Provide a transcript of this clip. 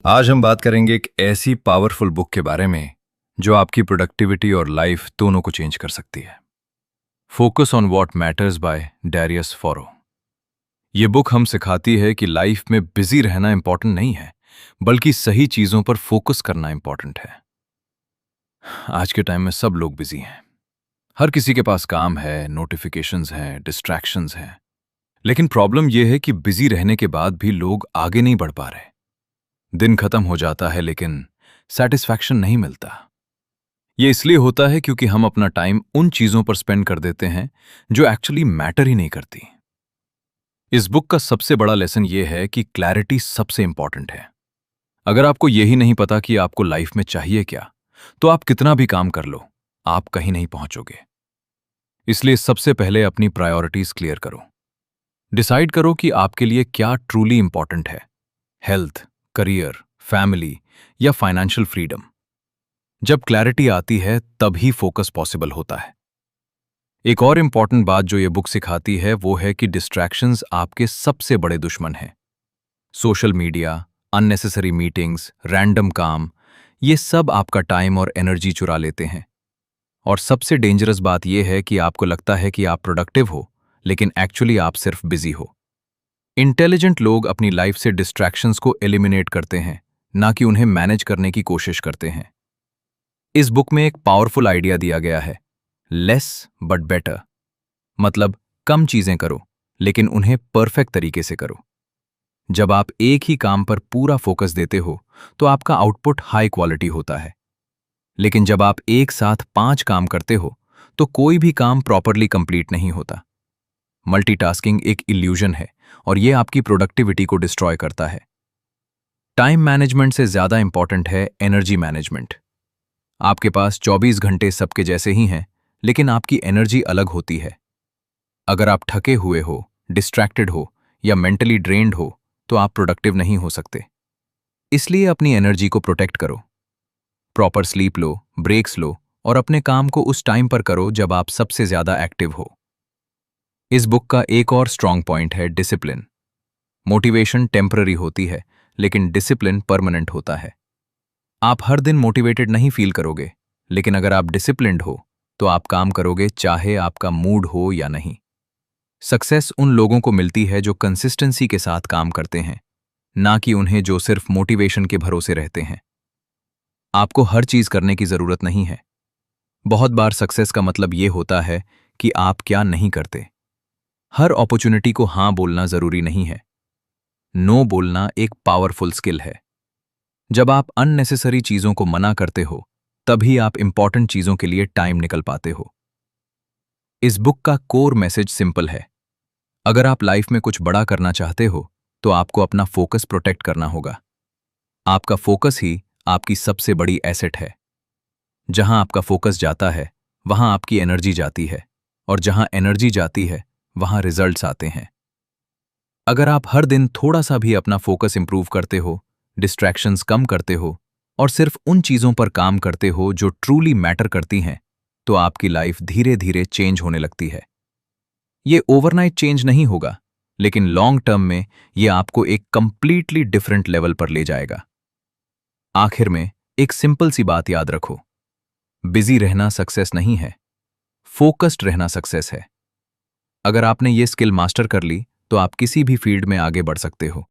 आज हम बात करेंगे एक ऐसी पावरफुल बुक के बारे में जो आपकी प्रोडक्टिविटी और लाइफ दोनों को चेंज कर सकती है। Focus on what matters by Darius Foroux. ये बुक हम सिखाती है कि लाइफ में बिजी रहना इंपॉर्टेंट नहीं है, बल्कि सही चीजों पर फोकस करना इंपॉर्टेंट है। आज के टाइम में सब लोग बिजी हैं। हर किसी के पास काम है, नोटिफिकेशंस हैं, डिस्ट्रैक्शंस हैं। लेकिन प्रॉब्लम यह है कि बिजी रहने के बाद भी लोग आगे नहीं बढ़ पा रहे। दिन खत्म हो जाता है लेकिन सेटिस्फैक्शन नहीं मिलता। ये इसलिए होता है क्योंकि हम अपना टाइम उन चीजों पर स्पेंड कर देते हैं जो एक्चुअली मैटर ही नहीं करती। इस बुक का सबसे बड़ा लेसन ये है कि क्लैरिटी सबसे इंपॉर्टेंट है। अगर आपको यही नहीं पता कि आपको लाइफ में चाहिए क्या, तो आप कितना भी काम कर लो, आप कहीं नहीं पहुंचोगे। इसलिए सबसे पहले अपनी प्रायोरिटीज क्लियर करो। डिसाइड करो कि आपके लिए क्या ट्रूली इंपॉर्टेंट है। हेल्थ, करियर, फैमिली या फाइनेंशियल फ्रीडम। जब क्लैरिटी आती है तभी फोकस पॉसिबल होता है। एक और इंपॉर्टेंट बात जो ये बुक सिखाती है वो है कि डिस्ट्रैक्शंस आपके सबसे बड़े दुश्मन हैं। Social media, unnecessary meetings, random काम, ये सब आपका टाइम और एनर्जी चुरा लेते हैं। और सबसे डेंजरस बात यह है कि आपको लगता है कि आप प्रोडक्टिव हो, लेकिन एक्चुअली आप सिर्फ बिजी हो। इंटेलिजेंट लोग अपनी लाइफ से डिस्ट्रैक्शंस को एलिमिनेट करते हैं, ना कि उन्हें मैनेज करने की कोशिश करते हैं। इस बुक में एक पावरफुल आइडिया दिया गया है, लेस बट बेटर। मतलब कम चीजें करो, लेकिन उन्हें परफेक्ट तरीके से करो। जब आप एक ही काम पर पूरा फोकस देते हो तो आपका आउटपुट हाई क्वालिटी होता है। लेकिन जब आप एक साथ 5 काम करते हो तो कोई भी काम प्रॉपरली कंप्लीट नहीं होता। मल्टीटास्किंग एक इल्यूजन है और यह आपकी प्रोडक्टिविटी को डिस्ट्रॉय करता है। टाइम मैनेजमेंट से ज्यादा इंपॉर्टेंट है एनर्जी मैनेजमेंट। आपके पास 24 घंटे सबके जैसे ही हैं, लेकिन आपकी एनर्जी अलग होती है। अगर आप थके हुए हो, डिस्ट्रैक्टेड हो या मेंटली ड्रेन्ड हो तो आप प्रोडक्टिव नहीं हो सकते। इसलिए अपनी एनर्जी को प्रोटेक्ट करो। प्रॉपर स्लीप लो, ब्रेक्स लो और अपने काम को उस टाइम पर करो जब आप सबसे ज्यादा एक्टिव हो। इस बुक का एक और स्ट्रॉन्ग पॉइंट है डिसिप्लिन। मोटिवेशन टेम्पररी होती है, लेकिन डिसिप्लिन परमानेंट होता है। आप हर दिन मोटिवेटेड नहीं फील करोगे, लेकिन अगर आप डिसिप्लिन्ड हो तो आप काम करोगे चाहे आपका मूड हो या नहीं। सक्सेस उन लोगों को मिलती है जो कंसिस्टेंसी के साथ काम करते हैं, ना कि उन्हें जो सिर्फ मोटिवेशन के भरोसे रहते हैं। आपको हर चीज करने की जरूरत नहीं है। बहुत बार सक्सेस का मतलब यह होता है कि आप क्या नहीं करते। हर अपॉर्चुनिटी को हाँ बोलना जरूरी नहीं है। नो बोलना एक पावरफुल स्किल है। जब आप अननेसेसरी चीजों को मना करते हो, तभी आप इंपॉर्टेंट चीजों के लिए टाइम निकल पाते हो। इस बुक का कोर मैसेज सिंपल है। अगर आप लाइफ में कुछ बड़ा करना चाहते हो, तो आपको अपना फोकस प्रोटेक्ट करना होगा। आपका फोकस ही आपकी सबसे बड़ी एसेट है। जहां आपका फोकस जाता है, वहां आपकी एनर्जी जाती है, और जहां एनर्जी जाती है, वहां रिजल्ट्स आते हैं। अगर आप हर दिन थोड़ा सा भी अपना फोकस इंप्रूव करते हो, डिस्ट्रैक्शंस कम करते हो और सिर्फ उन चीजों पर काम करते हो जो ट्रूली मैटर करती हैं, तो आपकी लाइफ धीरे धीरे चेंज होने लगती है। ये ओवरनाइट चेंज नहीं होगा, लेकिन लॉन्ग टर्म में ये आपको एक कंप्लीटली डिफरेंट लेवल पर ले जाएगा। आखिर में एक सिंपल सी बात याद रखो, बिजी रहना सक्सेस नहीं है, फोकस्ड रहना सक्सेस है। अगर आपने ये स्किल मास्टर कर ली तो आप किसी भी फील्ड में आगे बढ़ सकते हो।